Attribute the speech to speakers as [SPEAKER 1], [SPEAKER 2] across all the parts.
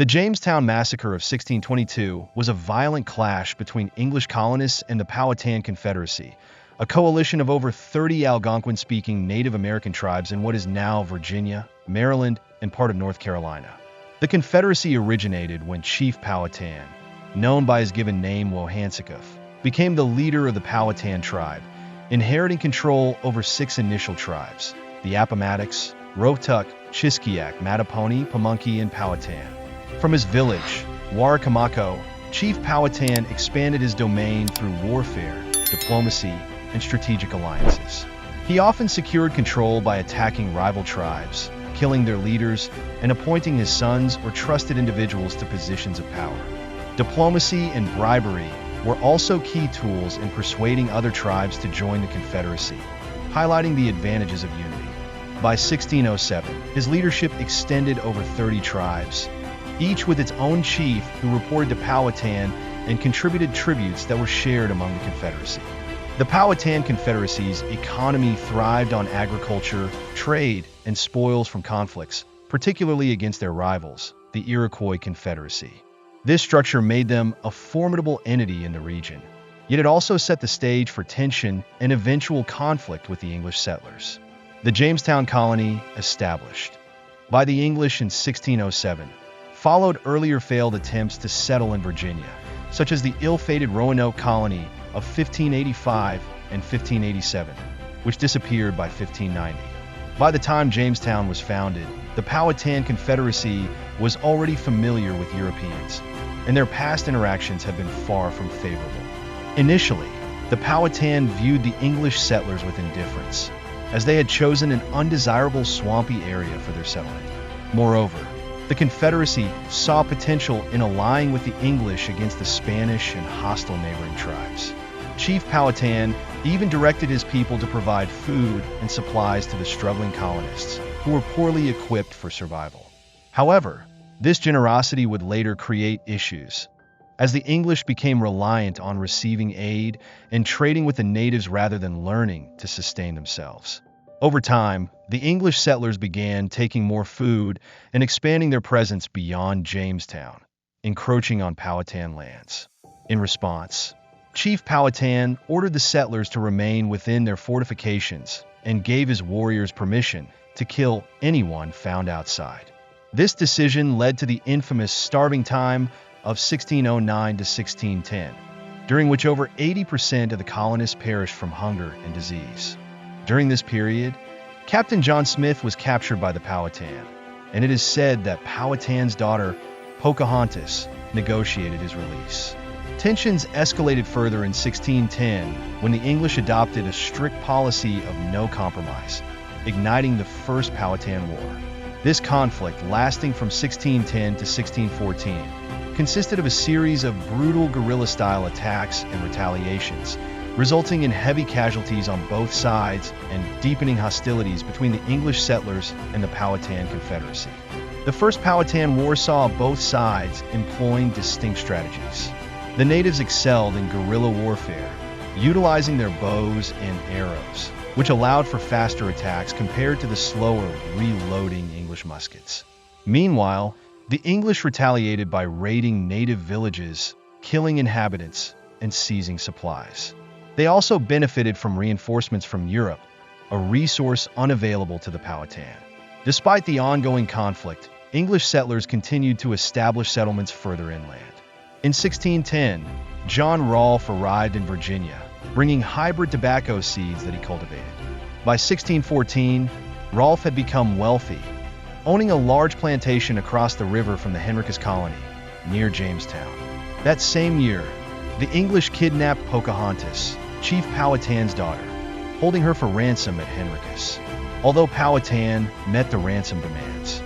[SPEAKER 1] The Jamestown Massacre of 1622 was a violent clash between English colonists and the Powhatan Confederacy, a coalition of over 30 Algonquin-speaking Native American tribes in what is now Virginia, Maryland, and part of North Carolina. The Confederacy originated when Chief Powhatan, known by his given name Wohansicuf, became the leader of the Powhatan tribe, inheriting control over 6 initial tribes: the Appomattox, Rohtuck, Chiskiak, Mattapony, Pamunkey, and Powhatan. From his village, Warracamaco, Chief Powhatan expanded his domain through warfare, diplomacy, and strategic alliances. He often secured control by attacking rival tribes, killing their leaders, and appointing his sons or trusted individuals to positions of power. Diplomacy and bribery were also key tools in persuading other tribes to join the Confederacy, highlighting the advantages of unity. By 1607, his leadership extended over 30 tribes, each with its own chief who reported to Powhatan and contributed tributes that were shared among the Confederacy. The Powhatan Confederacy's economy thrived on agriculture, trade, and spoils from conflicts, particularly against their rivals, the Iroquois Confederacy. This structure made them a formidable entity in the region, yet it also set the stage for tension and eventual conflict with the English settlers. The Jamestown colony, established by the English in 1607, followed earlier failed attempts to settle in Virginia, such as the ill-fated Roanoke colony of 1585 and 1587, which disappeared by 1590. By the time Jamestown was founded, the Powhatan Confederacy was already familiar with Europeans, and their past interactions have been far from favorable. Initially, the Powhatan viewed the English settlers with indifference, as they had chosen an undesirable swampy area for their settlement. Moreover, the Confederacy saw potential in allying with the English against the Spanish and hostile neighboring tribes. Chief Powhatan even directed his people to provide food and supplies to the struggling colonists, who were poorly equipped for survival. However, this generosity would later create issues, as the English became reliant on receiving aid and trading with the natives rather than learning to sustain themselves. Over time, the English settlers began taking more food and expanding their presence beyond Jamestown, encroaching on Powhatan lands. In response, Chief Powhatan ordered the settlers to remain within their fortifications and gave his warriors permission to kill anyone found outside. This decision led to the infamous starving time of 1609 to 1610, during which over 80% of the colonists perished from hunger and disease. During this period, Captain John Smith was captured by the Powhatan, and it is said that Powhatan's daughter, Pocahontas, negotiated his release. Tensions escalated further in 1610 when the English adopted a strict policy of no compromise, igniting the First Powhatan War. This conflict, lasting from 1610 to 1614, consisted of a series of brutal guerrilla-style attacks and retaliations, resulting in heavy casualties on both sides and deepening hostilities between the English settlers and the Powhatan Confederacy. The First Powhatan War saw both sides employing distinct strategies. The natives excelled in guerrilla warfare, utilizing their bows and arrows, which allowed for faster attacks compared to the slower, reloading English muskets. Meanwhile, the English retaliated by raiding native villages, killing inhabitants, and seizing supplies. They also benefited from reinforcements from Europe, a resource unavailable to the Powhatan. Despite the ongoing conflict, English settlers continued to establish settlements further inland. In 1610, John Rolfe arrived in Virginia, bringing hybrid tobacco seeds that he cultivated. By 1614, Rolfe had become wealthy, owning a large plantation across the river from the Henricus colony, near Jamestown. That same year, the English kidnapped Pocahontas, Chief Powhatan's daughter, holding her for ransom at Henricus, although Powhatan met the ransom demands.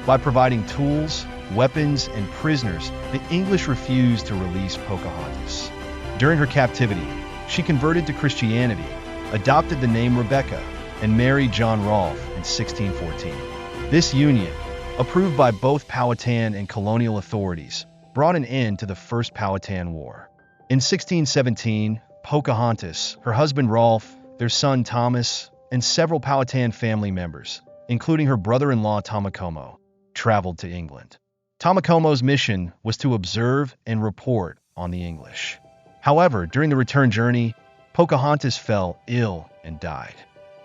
[SPEAKER 1] By providing tools, weapons, and prisoners, the English refused to release Pocahontas. During her captivity, she converted to Christianity, adopted the name Rebecca, and married John Rolfe in 1614. This union, approved by both Powhatan and colonial authorities, brought an end to the First Powhatan War. In 1617, Pocahontas, her husband Rolfe, their son Thomas, and several Powhatan family members, including her brother-in-law Tomacomo, traveled to England. Tomocomo's mission was to observe and report on the English. However, during the return journey, Pocahontas fell ill and died.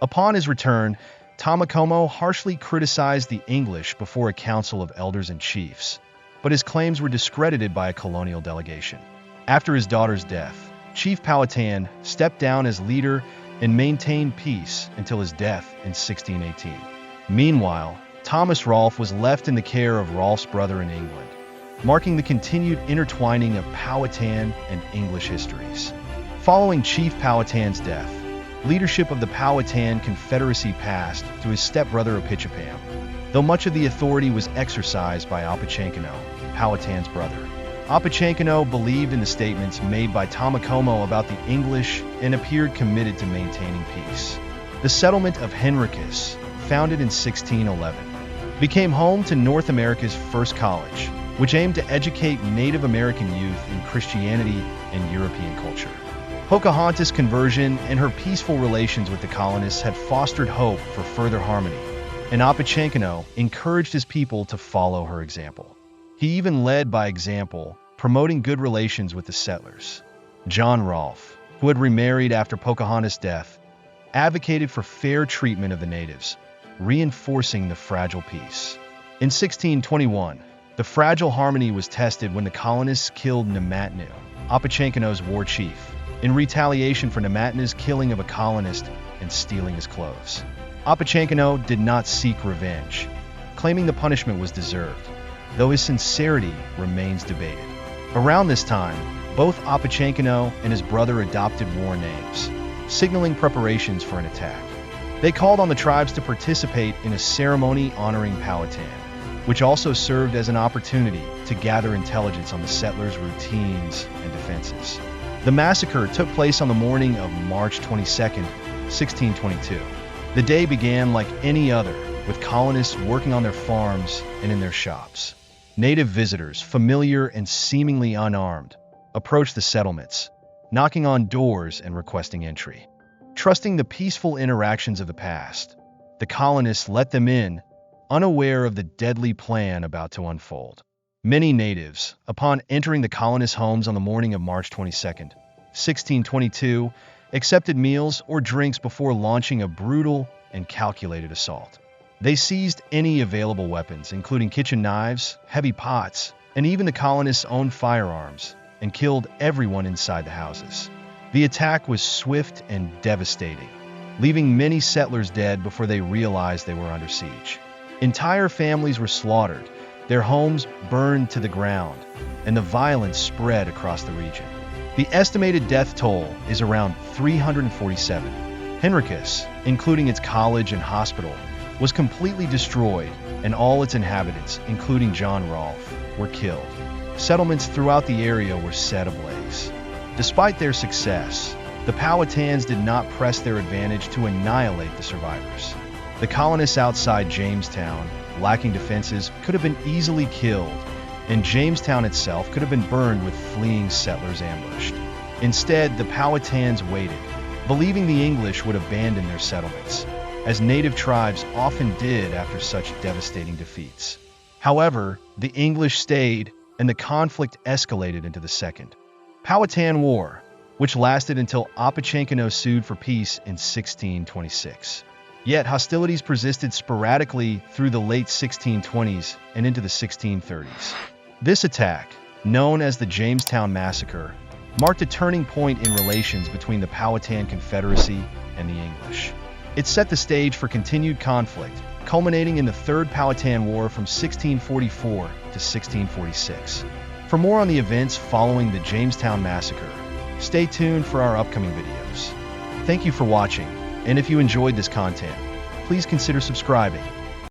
[SPEAKER 1] Upon his return, Tomocomo harshly criticized the English before a council of elders and chiefs, but his claims were discredited by a colonial delegation. After his daughter's death, Chief Powhatan stepped down as leader and maintained peace until his death in 1618. Meanwhile, Thomas Rolfe was left in the care of Rolfe's brother in England, marking the continued intertwining of Powhatan and English histories. Following Chief Powhatan's death, leadership of the Powhatan Confederacy passed to his stepbrother Apichatpam, though much of the authority was exercised by Opechancanough, Powhatan's brother. Opechancanough believed in the statements made by Tomocomo about the English and appeared committed to maintaining peace. The settlement of Henricus, founded in 1611, became home to North America's first college, which aimed to educate Native American youth in Christianity and European culture. Pocahontas' conversion and her peaceful relations with the colonists had fostered hope for further harmony, and Opechancanough encouraged his people to follow her example. He even led by example, promoting good relations with the settlers. John Rolfe, who had remarried after Pocahontas' death, advocated for fair treatment of the natives, reinforcing the fragile peace. In 1621, the fragile harmony was tested when the colonists killed Namatanoo, Opechancanoug's war chief, in retaliation for Namatanoo's killing of a colonist and stealing his clothes. Opechancanough did not seek revenge, claiming the punishment was deserved, though his sincerity remains debated. Around this time, both Opechancanough and his brother adopted war names, signaling preparations for an attack. They called on the tribes to participate in a ceremony honoring Powhatan, which also served as an opportunity to gather intelligence on the settlers' routines and defenses. The massacre took place on the morning of March 22, 1622. The day began like any other, with colonists working on their farms and in their shops. Native visitors, familiar and seemingly unarmed, approached the settlements, knocking on doors and requesting entry. Trusting the peaceful interactions of the past, the colonists let them in, unaware of the deadly plan about to unfold. Many natives, upon entering the colonists' homes on the morning of March 22, 1622, accepted meals or drinks before launching a brutal and calculated assault. They seized any available weapons, including kitchen knives, heavy pots, and even the colonists' own firearms, and killed everyone inside the houses. The attack was swift and devastating, leaving many settlers dead before they realized they were under siege. Entire families were slaughtered, their homes burned to the ground, and the violence spread across the region. The estimated death toll is around 347. Henricus, including its college and hospital, was completely destroyed, and all its inhabitants, including John Rolfe, were killed. Settlements throughout the area were set ablaze. Despite their success, the Powhatans did not press their advantage to annihilate the survivors. The colonists outside Jamestown, lacking defenses, could have been easily killed, and Jamestown itself could have been burned with fleeing settlers ambushed. Instead, the Powhatans waited, believing the English would abandon their settlements, as native tribes often did after such devastating defeats. However, the English stayed, and the conflict escalated into the Second Powhatan War, which lasted until Opechancanough sued for peace in 1626. Yet hostilities persisted sporadically through the late 1620s and into the 1630s. This attack, known as the Jamestown Massacre, marked a turning point in relations between the Powhatan Confederacy and the English. It set the stage for continued conflict, culminating in the Third Powhatan War from 1644 to 1646. For more on the events following the Jamestown Massacre, stay tuned for our upcoming videos. Thank you for watching, and if you enjoyed this content, please consider subscribing